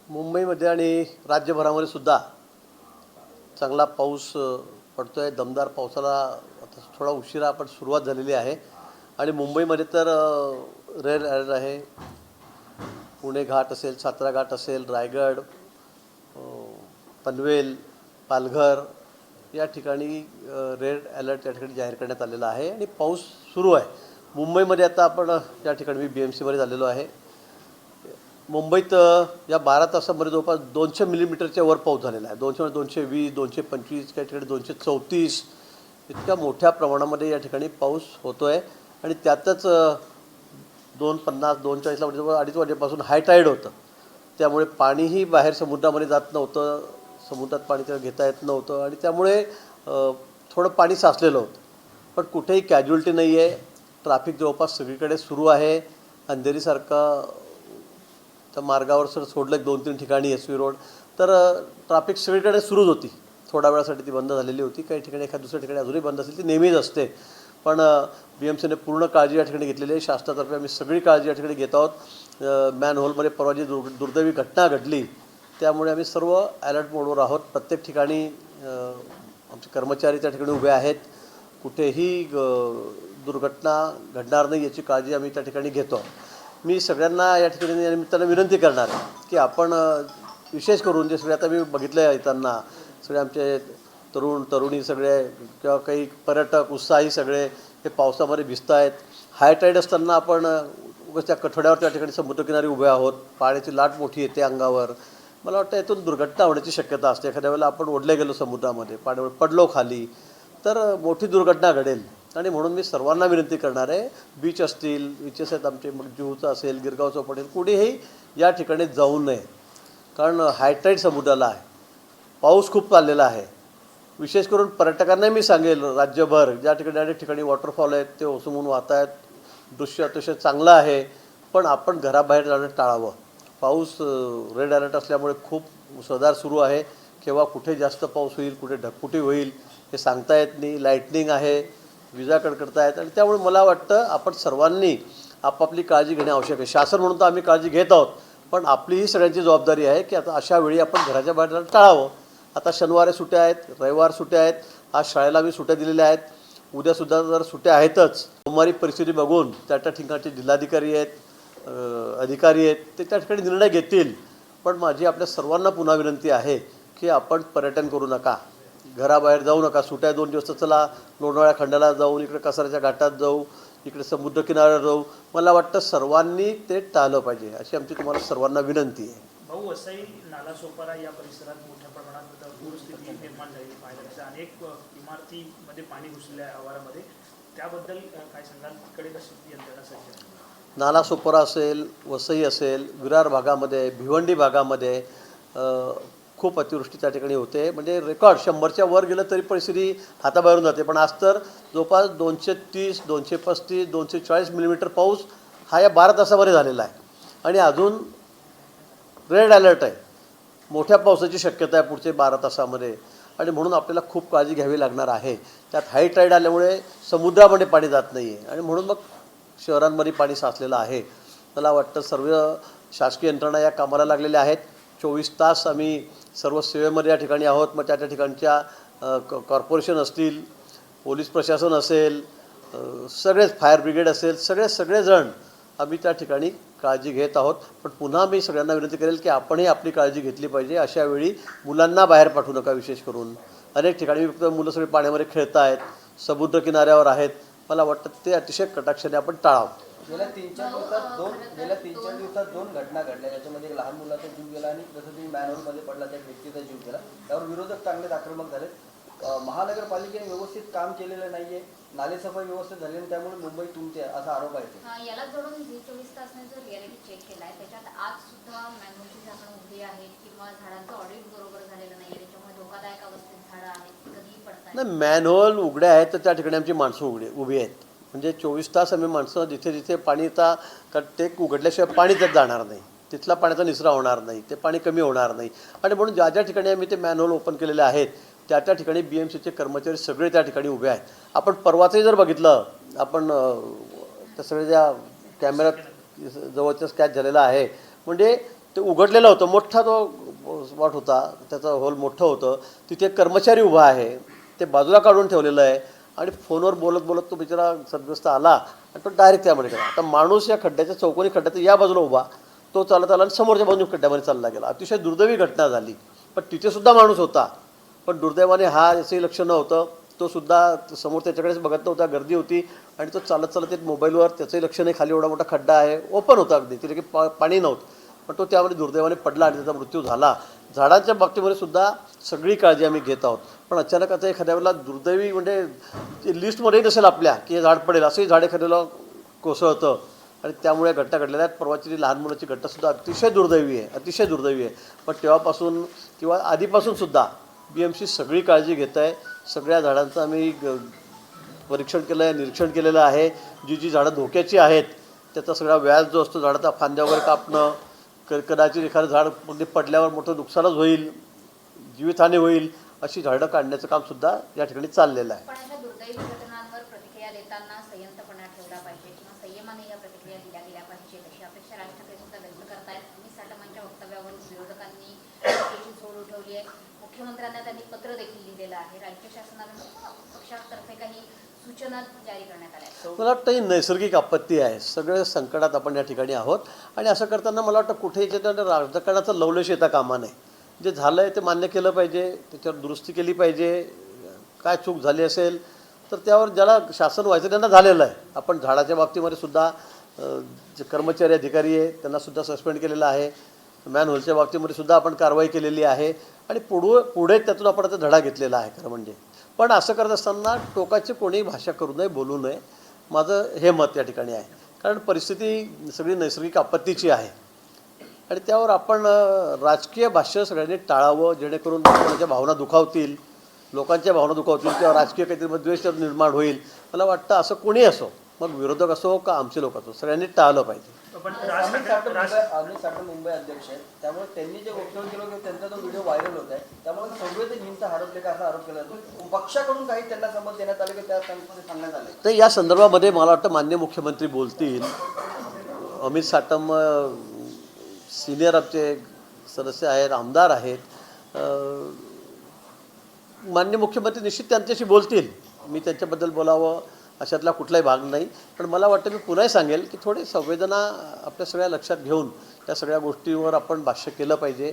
मुंबईमध्ये आणि राज्यभरामध्ये सुद्धा चांगला पाऊस पडतो आहे. दमदार पावसाला आता थोडा उशिरा पण सुरुवात झालेली आहे आणि मुंबईमध्ये तर रेड अलर्ट आहे. पुणे घाट असेल, सातारा घाट असेल, रायगड, पनवेल, पालघर या ठिकाणी रेड अलर्ट या ठिकाणी जाहीर करण्यात आलेला आहे आणि पाऊस सुरू आहे. मुंबईमध्ये आता आपण या ठिकाणी मी BMCमध्ये झालेलो आहे. मुंबईत या 12 तासामध्ये जवळपास 200 मिलीमीटरच्या वर पाऊस झालेला आहे. 220, 225, काही ठिकाणी 234 इतक्या मोठ्या प्रमाणामध्ये या ठिकाणी पाऊस होतो आहे आणि त्यातच 2:50, 2:40ला म्हणजे 2:30 वाजेपासून हाय टाईड होतं. त्यामुळे पाणीही बाहेर समुद्रामध्ये जात नव्हतं, समुद्रात पाणी त्याला घेता येत नव्हतं आणि त्यामुळे थोडं पाणी साचलेलं होतं. पण कुठेही कॅज्युअल्टी नाही आहे. ट्रॅफिक जवळपास सगळीकडे सुरू आहे. अंधेरीसारखा तर मार्गावर सोडलं 2-3 ठिकाणी SV रोड तर ट्रॅफिक सगळीकडे सुरूच होती. थोड्या वेळासाठी ती बंद झालेली होती. काही ठिकाणी एखाद्या दुसऱ्या ठिकाणी अजूनही बंद असेल, ती नेहमीच असते. पण BMCने पूर्ण काळजी या ठिकाणी घेतलेली आहे. शासनातर्फे आम्ही सगळी काळजी या ठिकाणी घेत आहोत. मॅनहोलमध्ये परवा जी दुर्दैवी घटना घडली त्यामुळे आम्ही सर्व अलर्ट मोडवर आहोत. प्रत्येक ठिकाणी आमचे कर्मचारी त्या ठिकाणी उभे आहेत. कुठेही दुर्घटना घडणार नाही याची काळजी आम्ही त्या ठिकाणी घेतो. मी सगळ्यांना या ठिकाणी या निमित्तानं विनंती करणार आहे की आपण विशेष करून जे सगळे आता मी बघितलं आहे येताना सगळे आमचे तरुणी सगळे किंवा काही पर्यटक उत्साही सगळे हे पावसामध्ये भिजत आहेत. हाय टाईड असताना आपण उगाच त्या कठड्यावर त्या ठिकाणी समुद्रकिनारी उभे आहोत. पाण्याची लाट मोठी येते अंगावर. मला वाटतं यातून दुर्घटना होण्याची शक्यता असते. एखाद्या वेळेला आपण ओढले गेलो समुद्रामध्ये, पाण्यावर पडलो खाली तर मोठी दुर्घटना घडेल. आणि म्हणून मी सर्वांना विनंती करणार आहे, बीच असतील, बीचेस आहेत आमचे, मग जुहूचं असेल, गिरगाव चौपाटी, कुठेही या ठिकाणी जाऊ नये. कारण हायटाईड समुद्राला आहे, पाऊस खूप चाललेला आहे. विशेष करून पर्यटकांनाही मी सांगेल, राज्यभर ज्या ठिकाणी अनेक ठिकाणी वॉटरफॉल आहेत ते ओसमून वाहत आहेत, दृश्य अतिशय चांगलं आहे, पण आपण घराबाहेर जाणं टाळावं. पाऊस रेड अलर्ट असल्यामुळे खूप मुसळधार सुरू आहे. केव्हा कुठे जास्त पाऊस होईल, कुठे ढगफुटी होईल हे सांगता येत नाही. लाईटनिंग आहे, विजा कडकडत आहेत आणि त्यामुळे मला वाटतं आपण सर्वांनी आपापली काळजी घेणे आवश्यक आहे. शासन म्हणून तर आम्ही काळजी घेत आहोत, पण आपलीही सगळ्यांची जबाबदारी आहे की आता अशा वेळी आपण घराच्या बाहेर जाणं टाळावं. आता शनिवारी सुट्ट्या आहेत, रविवार सुट्ट्या आहेत, आज शाळेला मी सुट्ट्या दिलेल्या आहेत, उद्यासुद्धा जर सुट्ट्या आहेतच. सोमवारी परिस्थिती बघून त्या ठिकाणचे जिल्हाधिकारी आहेत, अधिकारी आहेत, ते त्या ठिकाणी निर्णय घेतील. पण माझी आपल्या सर्वांना पुन्हा विनंती आहे की आपण पर्यटन करू नका, घराबाहेर जाऊ नका. सुट्ट्या 2 दिवस चला लोणावळा खंडाला जाऊन, इकडे कसाऱ्याच्या घाटात जाऊ, इकडे समुद्रकिनाऱ्यावर जाऊ. मला वाटतं सर्वांनी ते टाळलं पाहिजे अशी आमची तुम्हाला सर्वांना विनंती आहे. भाऊ, वसई, नालासोपारा या परिसरात मोठ्या प्रमाणात पूरस्थिती निर्माण झालेली पाहिजे. अनेक इमारतीमध्ये पाणी घुसलेलं आहे आवारामध्ये. त्याबद्दल काय सांगाल? तिकडे कशी यंत्रणा सज्ज आहे? नालासोपारा असेल, वसई असेल, विरार भागामध्ये, भिवंडी भागामध्ये खूप अतिवृष्टी त्या ठिकाणी होते. म्हणजे रेकॉर्ड 100च्या वर गेलं तरी परिस्थिती हाताबाहेरून जाते. पण आज तर जवळपास 230, 235, 240 मिलीमीटर पाऊस हा या 12 तासामध्ये झालेला आहे आणि अजून रेड अलर्ट आहे. मोठ्या पावसाची शक्यता आहे पुढचे 12 तासामध्ये आणि म्हणून आपल्याला खूप काळजी घ्यावी लागणार आहे. त्यात हाय टाईड आल्यामुळे समुद्रामध्ये पाणी जात नाही आहे आणि म्हणून मग शहरांमध्ये पाणी साचलेलं आहे. मला वाटतं सर्व शासकीय यंत्रणा या कामाला लागलेल्या आहेत. 24 तास आम्ही सर्व सेवेमध्ये या ठिकाणी आहोत. मग त्या ठिकाणच्या कॉर्पोरेशन असतील, पोलीस प्रशासन असेल, सगळेच फायर ब्रिगेड असेल, सगळेजण आम्ही त्या ठिकाणी काळजी घेत आहोत. पण पुन्हा मी सगळ्यांना विनंती करेल की आपणही आपली काळजी घेतली पाहिजे. अशा वेळी मुलांना बाहेर पाठवू नका. विशेष करून अनेक ठिकाणी मुलं सगळे पाण्यामध्ये खेळत आहेत, समुद्रकिनाऱ्यावर आहेत. मला वाटतं ते अतिशय कटाक्षाने आपण टाळावं. गेल्या 3-4 दिवसात दोन घटना घडल्या, ज्याच्यामध्ये एक लहान मुलाचा जीव गेला आणि जसं तुम्ही मॅनहोलमध्ये पडला त्या व्यक्तीचा जीव गेला. त्यावर विरोधक चांगलेच आक्रमक झाले. महानगरपालिकेने व्यवस्थित काम केलेलं नाहीये, नालेसफाई व्यवस्थित झाली आणि त्यामुळे मुंबई तुमते असा आरोप आहे. याला जोडून 24 तासने जो रियालिटी चेक केलाय त्याच्यात आज सुद्धा मॅनहोलची झाकणं उभी आहेत किंवा झाडांचं ऑडिट बरोबर झालेलं नाही, त्याच्यामुळे धोकादायक अवस्थेत झाडं आहेत, कधीही पडतात. नाही, मॅनहोल उघडे आहेत तर त्या ठिकाणी आमची माणसं उभी आहेत. म्हणजे 24 तास आम्ही माणसं जिथे पाणी ते उघडल्याशिवाय पाणी त्यात जाणार नाही, तिथला पाण्याचा निचरा होणार नाही, ते पाणी कमी होणार नाही. आणि म्हणून ज्या ठिकाणी आम्ही ते मॅनहोल ओपन केलेले आहेत त्या ठिकाणी BMCचे कर्मचारी सगळे त्या ठिकाणी उभे आहेत. आपण परवाचंही जर बघितलं, आपण त्या सगळ्या ज्या कॅमेऱ्यात जवळचा स्कॅच झालेला आहे, म्हणजे ते उघडलेलं होतं, मोठा तो स्पॉट होता, त्याचं हॉल मोठं होतं, तिथे एक कर्मचारी उभा आहे, ते बाजूला काढून ठेवलेलं आहे आणि फोनवर बोलत बोलत तो बिचारा सद्यस्थ आला आणि तो डायरेक्ट त्यामध्ये गेला. आता माणूस या खड्ड्याच्या चौकोनी खड्ड्यात या बाजूला उभा, तो चालत आला आणि समोरच्या बाजूने खड्ड्यामध्ये चालला गेला. अतिशय दुर्दैवी घटना झाली, पण तिथेसुद्धा माणूस होता, पण दुर्दैवाने हा याचंही लक्ष नव्हतं, तो सुद्धा समोर त्याच्याकडेच बघत नव्हता, गर्दी होती आणि तो चालत चालत एक मोबाईलवर, त्याचंही लक्ष नाही, खाली एवढा मोठा खड्डा आहे, ओपन होता अगदी, तिथे की पाणी नव्हतं, पण तो त्यामध्ये दुर्दैवाने पडला आणि त्याचा मृत्यू झाला. झाडांच्या बाबतीमध्ये सुद्धा सगळी काळजी आम्ही घेत आहोत, पण अचानक आता एखाद्या वेळेला दुर्दैवी म्हणजे लिस्टमध्येही नसेल आपल्या की हे झाड पडेल, असंही झाड एखाद्याला कोसळतं आणि त्यामुळे घटना घडलेल्या आहेत. परवाची जी लहान मुलाची घटनासुद्धा अतिशय दुर्दैवी आहे, अतिशय दुर्दैवी आहे. पण तेव्हापासून किंवा आधीपासूनसुद्धा BMC सगळी काळजी घेत आहे. सगळ्या झाडांचं आम्ही परीक्षण केलं आहे, निरीक्षण केलेलं आहे. जी झाडं धोक्याची आहेत त्याचा सगळा व्याज जो असतो, झाडाचा फांद्या वगैरे कापणं, कदाचित एखादं झाड पडल्यावर मोठं नुकसानच होईल, जीवितहानी होईल, अशी झाडं काढण्याचं कामसुद्धा या ठिकाणी चाललेलं आहे. पण अशा दुर्दैवी घटनांवर प्रतिक्रिया देताना संयमपणा ठेवला पाहिजे किंवा संयमाने या प्रतिक्रिया दिल्या गेल्या पाहिजेत अशी अपेक्षा राज ठाकरे सुद्धा व्यक्त करतायत. अमित साटमांच्या वक्तव्यावर विरोधकांनी त्याची झोड उठवली आहे. मुख्यमंत्र्यांना त्यांनी पत्र देखील लिहिलेलं आहे. राज्य शासनाकडून पक्षातर्फे काही सूचना जारी करण्यात आल्या आहेत. मला वाटतं ही नैसर्गिक आपत्ती आहे, सगळे संकटात आपण या ठिकाणी आहोत आणि असं करताना मला वाटतं कुठेही त्याच्यात राजकारणाचा लवलेश येता कामा नये. जे झालं आहे ते मान्य केलं पाहिजे, त्याच्यावर दुरुस्ती केली पाहिजे. काय चूक झाली असेल तर त्यावर ज्याला शासन व्हायचं त्यांना झालेलं आहे. आपण झाडाच्या बाबतीमध्ये सुद्धा जे कर्मचारी अधिकारी आहे त्यांनासुद्धा सस्पेंड केलेलं आहे. मॅनहोलच्या बाबतीमध्ये सुद्धा आपण कारवाई केलेली आहे आणि पुढे त्यातून आपण आता धडा घेतलेला आहे खरं म्हणजे. पण असं करत असताना टोकाची कोणीही भाषा करू नये, बोलू नये, माझं हे मत या ठिकाणी आहे. कारण परिस्थिती सगळी नैसर्गिक आपत्तीची आहे आणि त्यावर आपण राजकीय भाष्य सगळ्यांनी टाळावं, जेणेकरून लोकांच्या भावना दुखावतील, लोकांच्या भावना दुखावतील किंवा राजकीय काहीतरी द्वेष निर्माण होईल. मला वाटतं असं कोणी असो, मग विरोधक असो का आमचे लोक असो, सगळ्यांनी टाळलं पाहिजे. पण अमित साटम मुंबई अध्यक्ष आहेत, त्यामुळे त्यांनी जे वक्तव्य केलं की त्यांचा तो व्हिडिओ व्हायरल होत आहे, त्यामुळे संवेदनहीनता हरपले का असा आरोप केला जातो. पक्षाकडून काही त्यांना समज देण्यात आले की त्या सांगण्यात आले. तर या संदर्भामध्ये मला वाटतं माननीय मुख्यमंत्री बोलतील. अमित साटम सिनियर आमचे सदस्य आहेत, आमदार आहेत. माननीय मुख्यमंत्री निश्चित त्यांच्याशी बोलतील. मी त्यांच्याबद्दल बोलावं अशातला कुठलाही भाग नाही. पण मला वाटतं मी पुन्हाही सांगेल की थोडी संवेदना आपल्या सगळ्या लक्षात घेऊन त्या सगळ्या गोष्टींवर आपण भाष्य केलं पाहिजे.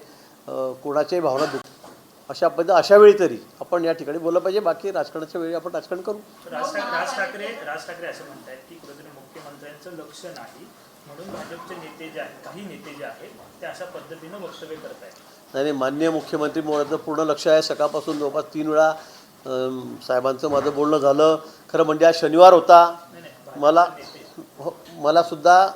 कोणाच्याही भावना अशा वेळी तरी आपण या ठिकाणी बोललं पाहिजे. बाकी राजकारणाच्या वेळी आपण राजकारण करू. राज ठाकरे असं म्हणतात की कुठेतरी मुख्यमंत्र्यांचं लक्ष नाही म्हणून भाजपचे नेते जे आहेत, काही नेते जे आहेत ते अशा पद्धतीनं वक्तव्य करत आहेत. नाही, माननीय मुख्यमंत्री मोदयांचं पूर्ण लक्ष आहे. सकाळपासून जवळपास 3 वेळा साहेबांचं माझं बोलणं झालं. खरं म्हणजे आज शनिवार होता. मलासुद्धा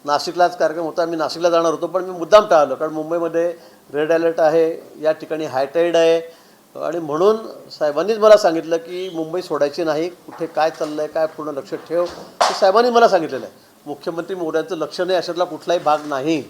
नाशिकलाच कार्यक्रम होता, मी नाशिकला जाणार होतो, पण मी मुद्दाम टाळलं कारण मुंबईमध्ये रेड अलर्ट आहे, या ठिकाणी हायटाईड आहे आणि म्हणून साहेबांनीच मला सांगितलं की मुंबई सोडायची नाही, कुठे काय चाललं आहे काय पूर्ण लक्ष ठेव, हे साहेबांनी मला सांगितलेलं आहे. मुख्यमंत्री मोदयांचं लक्ष नाही अशातला कुठलाही भाग नाही,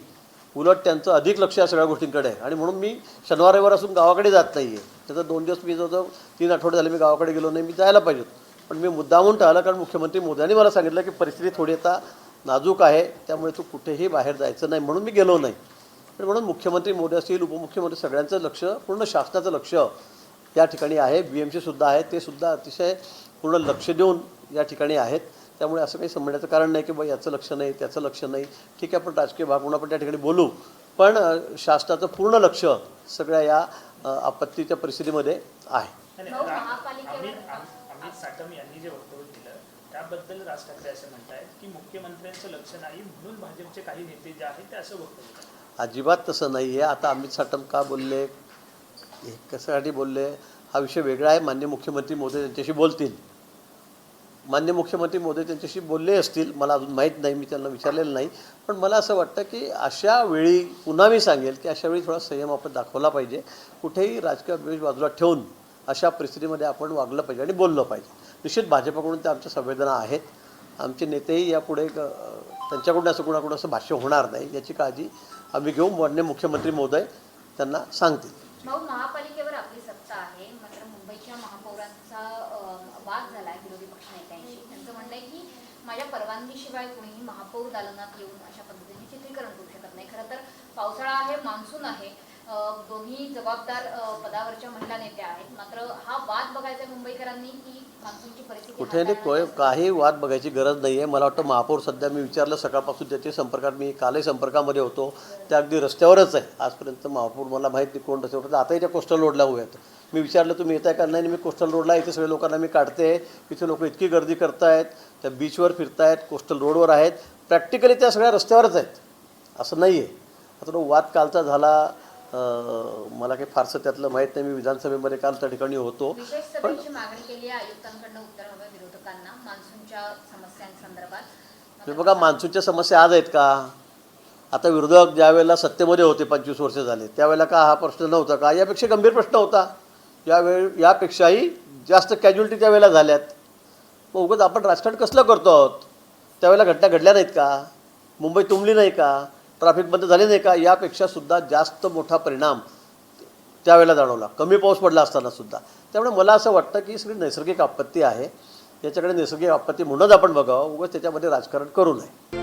उलट त्यांचं अधिक लक्ष या सगळ्या गोष्टींकडे आहे आणि म्हणून मी शनिवार रविवार असून गावाकडे जात नाही आहे. त्याचं 2 दिवस मी जवळ 3 आठवडे झाले मी गावाकडे गेलो नाही, मी जायला पाहिजे. पण मी मुद्दामून टाळलं कारण मुख्यमंत्री मोदयांनी मला सांगितलं की परिस्थिती थोडी आता नाजूक आहे, त्यामुळे तू कुठेही बाहेर जायचं नाही, म्हणून मी गेलो नाही. आणि म्हणून मुख्यमंत्री मोदी असतील, उपमुख्यमंत्री सगळ्यांचं लक्ष, पूर्ण शासनाचं लक्ष या ठिकाणी आहे. BMC सुद्धा आहे, ते सुद्धा अतिशय पूर्ण लक्ष देऊन या ठिकाणी आहेत. त्यामुळे असं काही समजण्याचं कारण नाही की बाई याचं लक्ष नाही त्याचं लक्ष नाही. ठीक आहे, आपण राजकीय भाग म्हणून आपण त्या ठिकाणी बोलू, पण शासनाचं पूर्ण लक्ष सगळ्या या आपत्तीच्या परिस्थितीमध्ये आहे. अमित साटम यांनी जे वक्तव्य केलं त्याबद्दल राज ठाकरे असं म्हणतायत की मुख्यमंत्र्यांचं लक्ष नाही म्हणून भाजपचे काही नेते जे आहेत ते असं वक्तव्य करतात. अजिबात तसं नाही आहे. आता अमित साटम का बोलले, हे कशासाठी बोलले हा विषय वेगळा आहे. माननीय मुख्यमंत्री मोदी त्यांच्याशी बोलतील. माननीय मुख्यमंत्री मोदी त्यांच्याशी बोलले असतील, मला अजून माहीत नाही, मी त्यांना विचारलेलं नाही. पण मला असं वाटतं की अशा वेळी पुन्हा मी सांगेल की अशा वेळी थोडा संयम आपण दाखवला पाहिजे. कुठेही राजकीय द्वेष बाजूला ठेवून अशा परिस्थितीमध्ये आपण वागलं पाहिजे आणि बोललं पाहिजे. निश्चित भाजपकडून त्या आमच्या संवेदना आहेत. आमचे नेतेही यापुढे त्यांच्याकडून असं कुणाकडून असं भाष्य होणार नाही याची काळजी आम्ही घेऊन माननीय मुख्यमंत्री महोदय त्यांना सांगतील. भाऊ, महापालिकेवर आपली सत्ता आहे, मात्र मुंबईच्या महापौरांचा वाद झाला आहे विरोधी पक्ष नेत्यांशी. त्यांचं म्हणणं आहे की माझ्या परवानगीशिवाय कुणीही महापौर दालनात येऊन अशा पद्धतीने चित्रीकरण करू शकत नाही. खरं तर पावसाळा आहे, मान्सून आहे, दोन्ही जबाबदार पदावरच्या महिला नेत्या आहेत. मात्र हा वाद बघायचा मुंबईकरांनी की मान्सूनची परिस्थिती कुठे नाही काही वाद बघायची गरज नाही आहे. मला वाटतं महापौर सध्या मी विचारलं सकाळपासून त्याच्या संपर्कात, मी कालही संपर्कामध्ये होतो, त्या अगदी रस्त्यावरच आहे. आजपर्यंत महापौर मला माहीत नाही कोण रस्त्यावर, आताही त्या कोस्टल रोडला उभे आहेत. मी विचारलं तुम्ही येताय का? नाही, मी कोस्टल रोडला, इथे सगळे लोकांना मी काढते, इथे लोक इतकी गर्दी करतायत, त्या बीचवर फिरतायत, कोस्टल रोडवर आहेत, प्रॅक्टिकली त्या सगळ्या रस्त्यावरच आहेत, असं नाही आहे. आता तो वाद कालचा झाला, मला काही फारसं त्यातलं माहीत नाही. मी विधानसभेमध्ये काल त्या ठिकाणी होतो. विशेष सभेची मागणी केली आहे आयुक्तांकडनं उत्तर हवं विरोधकांना मान्सूनच्या समस्यांसंदर्भात. ते बघा, मान्सूनच्या समस्या आज आहेत का? आता विरोधक ज्या वेळेला सत्तेमध्ये होते 25 वर्ष झाले, त्यावेळेला का हा प्रश्न नव्हता का? यापेक्षा गंभीर प्रश्न होता. यापेक्षाही जास्त कॅज्युअलिटी त्यावेळेला झाल्यात. मग उगाच आपण राजकारण कसलं करतो आहोत? त्यावेळेला घटना घडल्या नाहीत का? मुंबई तुंबली नाही का? ट्रॅफिक बंद झाले नाही का? यापेक्षा सुद्धा जास्त मोठा परिणाम त्यावेळेला जाणवला, कमी पाऊस पडला असताना सुद्धा. त्यामुळे मला असं वाटतं की सगळी नैसर्गिक आपत्ती आहे, याच्याकडे नैसर्गिक आपत्ती म्हणूनच आपण बघावं, उगाच त्याच्यामध्ये राजकारण करू नये.